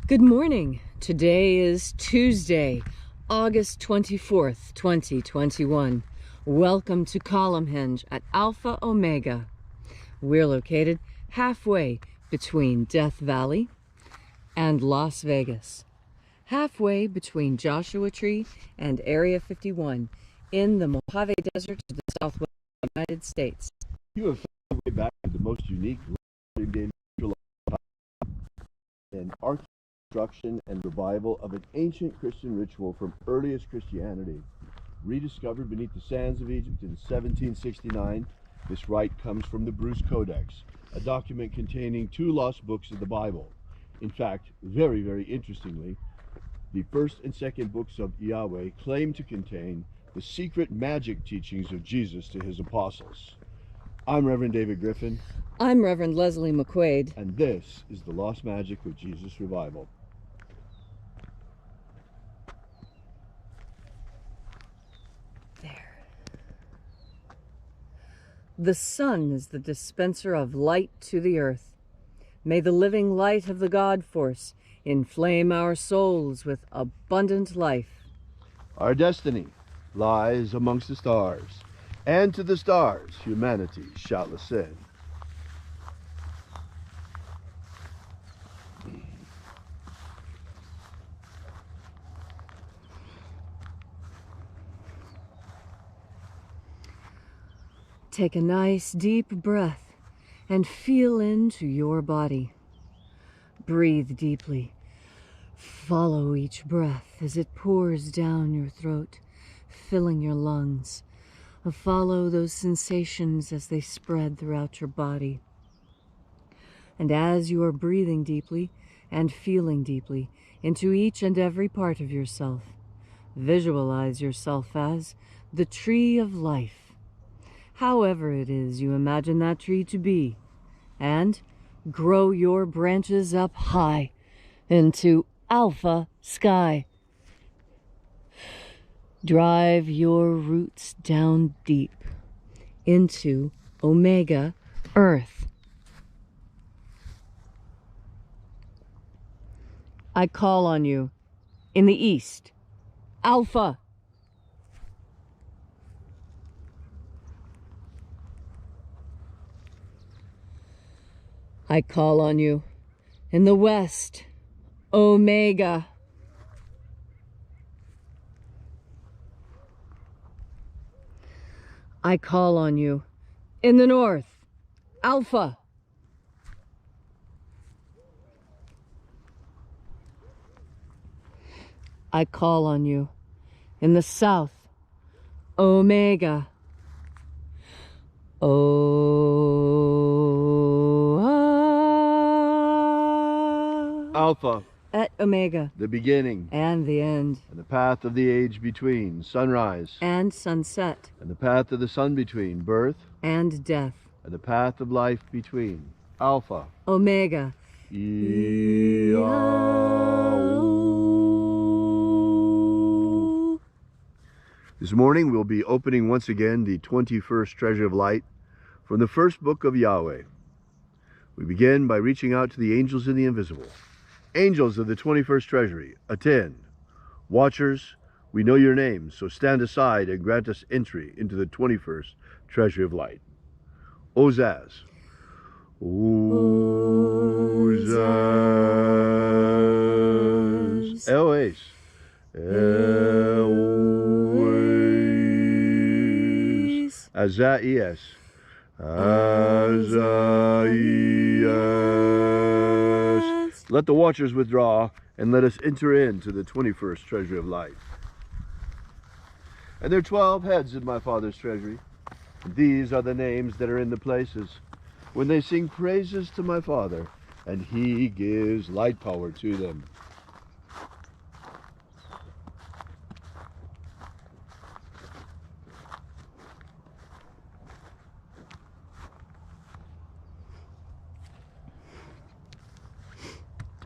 Good morning. Today is Tuesday, August 24th, 2021. Welcome to Column Hinge at Alpha Omega. We're located halfway between Death Valley and Las Vegas, halfway between Joshua Tree and Area 51 in the Mojave Desert of the Southwest United States. You have found your way back to the most unique and reconstruction and revival of an ancient Christian ritual from earliest Christianity. Rediscovered beneath the sands of Egypt in 1769, this rite comes from the Bruce Codex, a document containing 2 lost books of the Bible. In fact, very interestingly, the first and second books of Yahweh claim to contain the secret magic teachings of Jesus to his apostles. I'm Reverend David Griffin. I'm Reverend Leslie McQuade. And this is the Lost Magic of Jesus Revival. There. The sun is the dispenser of light to the earth. May the living light of the God Force inflame our souls with abundant life. Our destiny lies amongst the stars, and to the stars humanity shall ascend. Take a nice deep breath and feel into your body. Breathe deeply. Follow each breath as it pours down your throat, filling your lungs. Follow those sensations as they spread throughout your body. And as you are breathing deeply and feeling deeply into each and every part of yourself, visualize yourself as the tree of life, however it is you imagine that tree to be, and grow your branches up high into alpha sky. Drive your roots down deep into Omega Earth. I call on you in the east, Alpha. I call on you in the west, Omega. I call on you in the north, Alpha. I call on you in the south, Omega. Alpha, at Omega, the beginning and the end, and the path of the age between, sunrise and sunset, and the path of the sun between, birth and death, and the path of life between, Alpha, Omega. This morning we'll be opening once again the 21st Treasure of Light from the first book of Yahweh. We begin by reaching out to the angels in the invisible. Angels of the 21st Treasury, attend. Watchers, we know your names, so stand aside and grant us entry into the 21st Treasury of Light. Ozaz. Ozaz. Eloes. Eloes. Azaias. Azaias. Let the watchers withdraw, and let us enter into the 21st Treasury of Light. And there are 12 heads in my Father's treasury. And these are the names that are in the places when they sing praises to my Father, and he gives light power to them.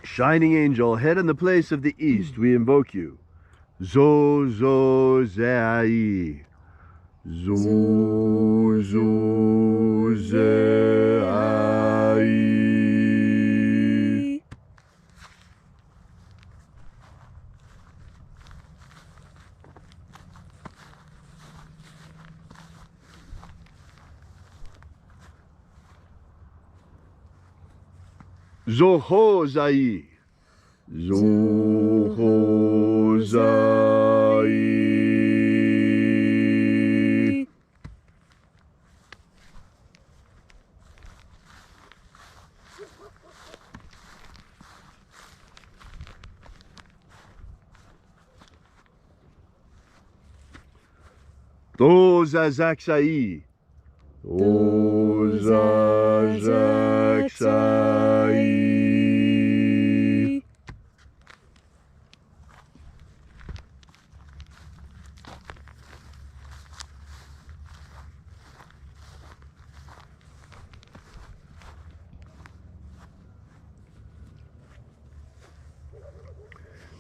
Shining angel, head in the place of the east, we invoke you. Zozai. Zozai. Zohozai. Zohozai. Dozazaksai. Dozazaksai.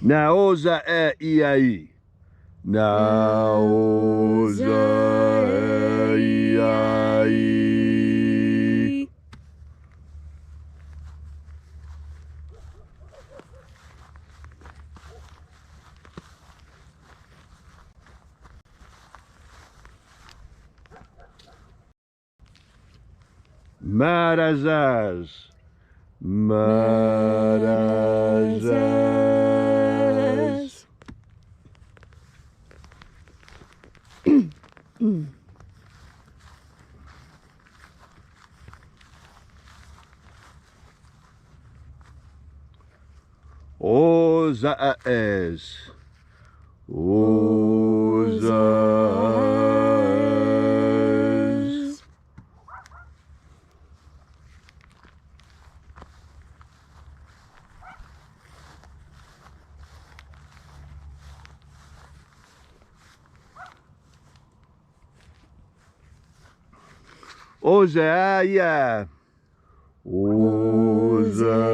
Naoza e iai. Naoza e iai. Marazaz. Marazaz. Ozaes. Ozaes. Ozaia. Ozaia.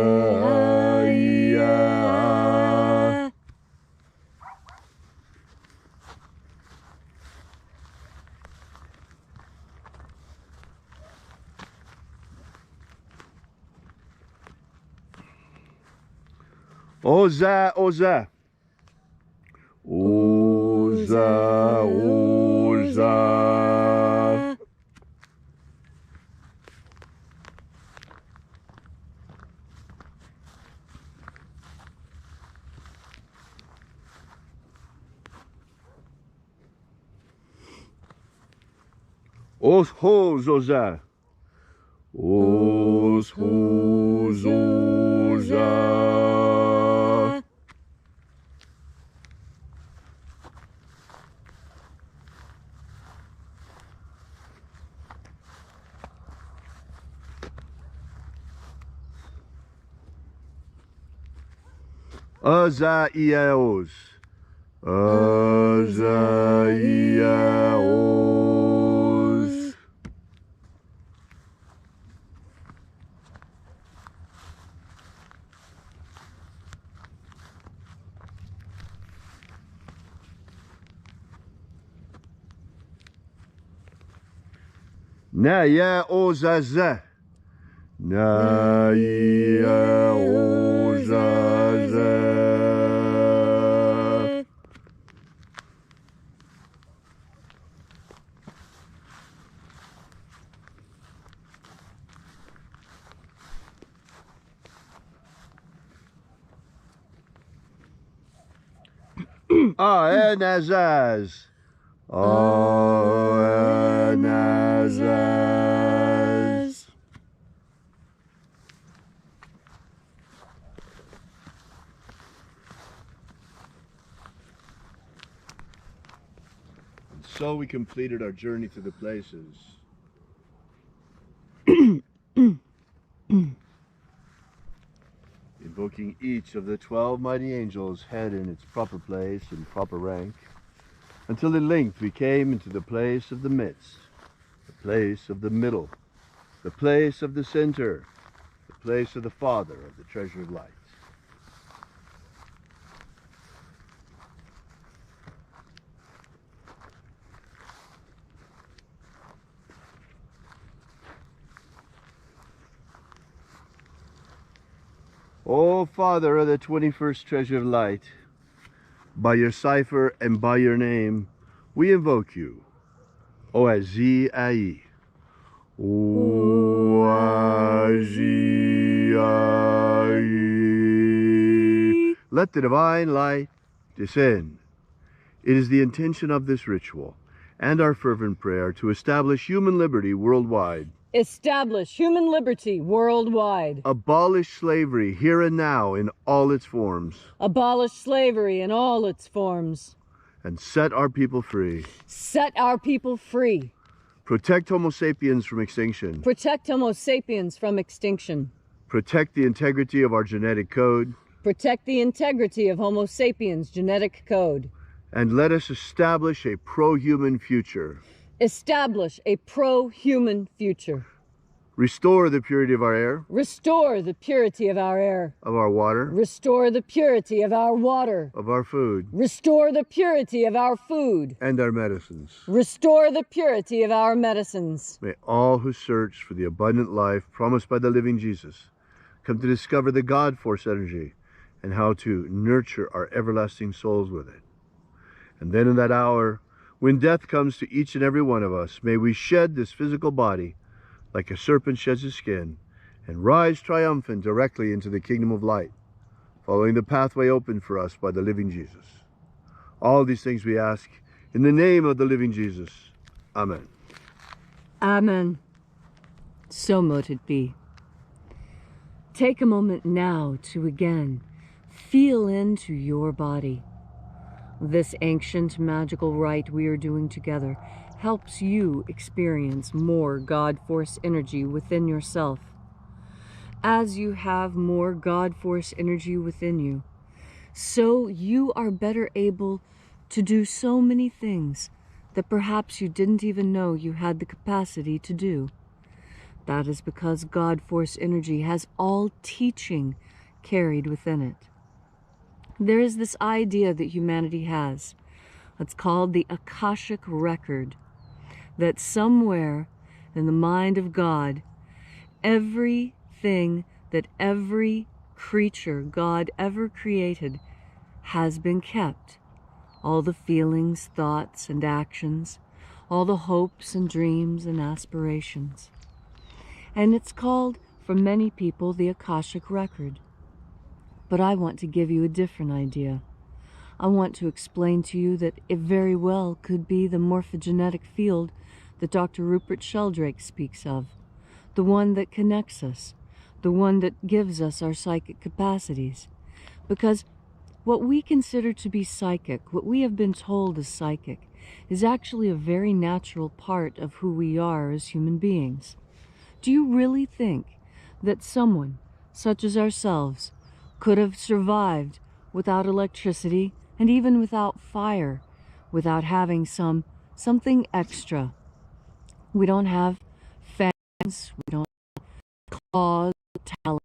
Oza, Oza. Oza, Oza. Oshozoza. Oshozoza. Azaiaos. Azaiaos. Naya ozaza. Naya ozaza. Anazaz. Anazaz. So we completed our journey to the places. Invoking each of the 12 mighty angels' head in its proper place and proper rank, until at length we came into the place of the midst, the place of the middle, the place of the center, the place of the Father of the treasure of light. O Father of the 21st treasure of light, by your cipher and by your name, we invoke you. Oazii. Oazii. let the divine light descend. It is the intention of this ritual and our fervent prayer to establish human liberty worldwide. Establish human liberty worldwide. Abolish slavery here and now in all its forms. Abolish slavery in all its forms. And set our people free. Set our people free. Protect Homo sapiens from extinction. Protect Homo sapiens from extinction. Protect the integrity of our genetic code. Protect the integrity of Homo sapiens' genetic code. And let us establish a pro-human future. Establish a pro-human future. Restore the purity of our air. Restore the purity of our air. Of our water. Restore the purity of our water. Of our food. Restore the purity of our food. And our medicines. Restore the purity of our medicines. May all who search for the abundant life promised by the living Jesus come to discover the God force energy and how to nurture our everlasting souls with it. And then in that hour, when death comes to each and every one of us, may we shed this physical body like a serpent sheds his skin and rise triumphant directly into the kingdom of light, following the pathway opened for us by the living Jesus. All these things we ask in the name of the living Jesus. Amen. Amen. So mote it be. Take a moment now to again feel into your body. This ancient magical rite we are doing together helps you experience more God Force energy within yourself. As you have more God Force energy within you, so you are better able to do so many things that perhaps you didn't even know you had the capacity to do. That is because God Force energy has all teaching carried within it. There is this idea that humanity has. It's called the Akashic Record. That somewhere in the mind of God, everything that every creature God ever created has been kept. All the feelings, thoughts, and actions, all the hopes and dreams and aspirations. And it's called, for many people, the Akashic Record. But I want to give you a different idea. I want to explain to you that it very well could be the morphogenetic field that Dr. Rupert Sheldrake speaks of, the one that connects us, the one that gives us our psychic capacities. Because what we consider to be psychic, what we have been told is psychic, is actually a very natural part of who we are as human beings. Do you really think that someone, such as ourselves, could have survived without electricity and even without fire, without having something extra? We don't have fans, we don't have claws, talons,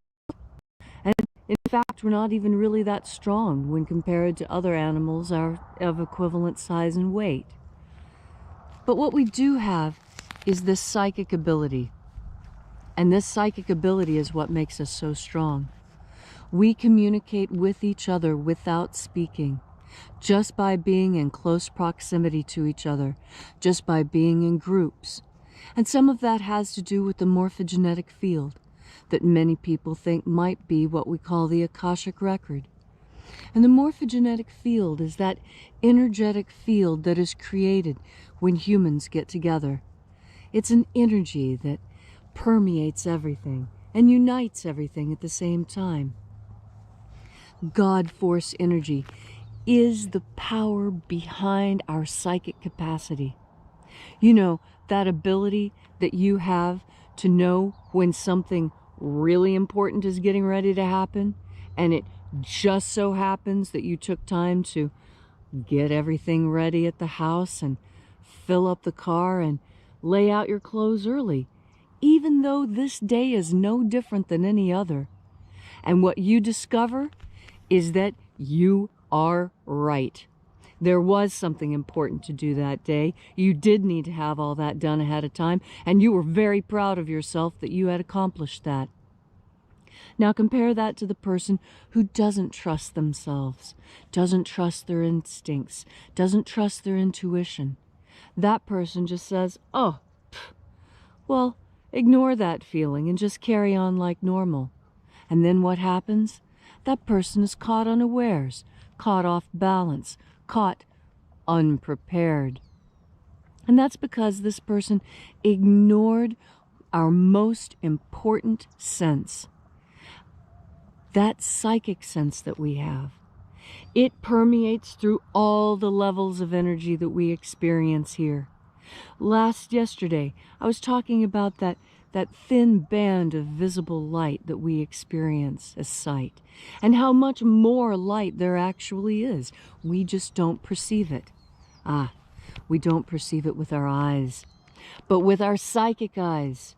and in fact we're not even really that strong when compared to other animals of equivalent size and weight. But what we do have is this psychic ability, and this psychic ability is what makes us so strong. We communicate with each other without speaking, just by being in close proximity to each other, just by being in groups. And some of that has to do with the morphogenetic field that many people think might be what we call the Akashic Record. And the morphogenetic field is that energetic field that is created when humans get together. It's an energy that permeates everything and unites everything at the same time. God Force energy is the power behind our psychic capacity. You know, that ability that you have to know when something really important is getting ready to happen, and it just so happens that you took time to get everything ready at the house and fill up the car and lay out your clothes early, even though this day is no different than any other. And what you discover is that you are right. There was something important to do that day. You did need to have all that done ahead of time, and you were very proud of yourself that you had accomplished that. Now compare that to the person who doesn't trust themselves, doesn't trust their instincts, doesn't trust their intuition. That person just says, oh, well, ignore that feeling and just carry on like normal. And then what happens? that person is caught unawares, caught off balance, caught unprepared. And that's because this person ignored our most important sense, that psychic sense that we have. It permeates through all the levels of energy that we experience here. Yesterday, I was talking about that thin band of visible light that we experience as sight, and how much more light there actually is. We just don't perceive it. We don't perceive it with our eyes, but with our psychic eyes,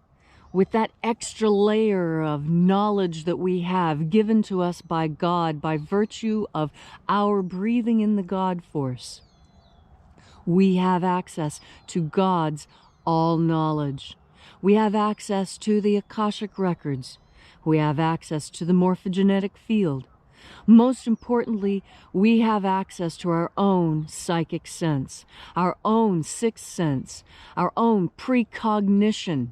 with that extra layer of knowledge that we have given to us by God by virtue of our breathing in the God force. We have access to God's all-knowledge. We have access to the Akashic Records. We have access to the morphogenetic field. Most importantly, we have access to our own psychic sense, our own sixth sense, our own precognition.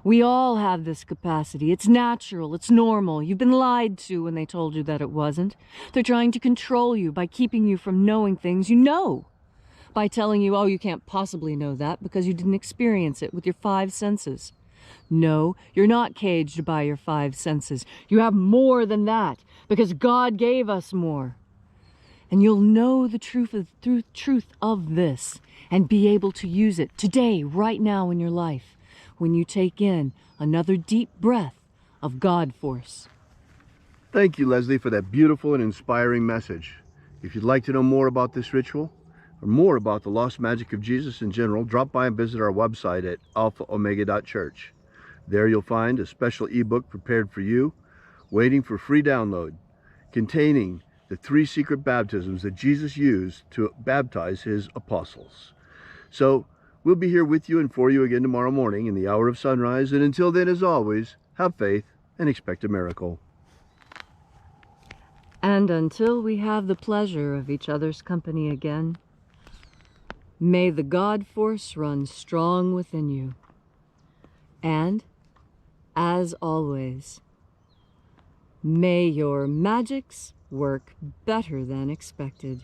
We all have this capacity. It's natural. It's normal. You've been lied to when they told you that it wasn't. They're trying to control you by keeping you from knowing things you know, by telling you, oh, you can't possibly know that because you didn't experience it with your five senses. No, you're not caged by your five senses. You have more than that because God gave us more. And you'll know the truth of this and be able to use it today, right now in your life, when you take in another deep breath of God force. Thank you, Leslie, for that beautiful and inspiring message. If you'd like to know more about this ritual, or more about the lost magic of Jesus in general, drop by and visit our website at alphaomega.church. There you'll find a special ebook prepared for you, waiting for free download, containing the 3 secret baptisms that Jesus used to baptize his apostles. So, we'll be here with you and for you again tomorrow morning in the hour of sunrise. And until then, as always, have faith and expect a miracle. And until we have the pleasure of each other's company again, may the God force run strong within you. And, as always, may your magics work better than expected.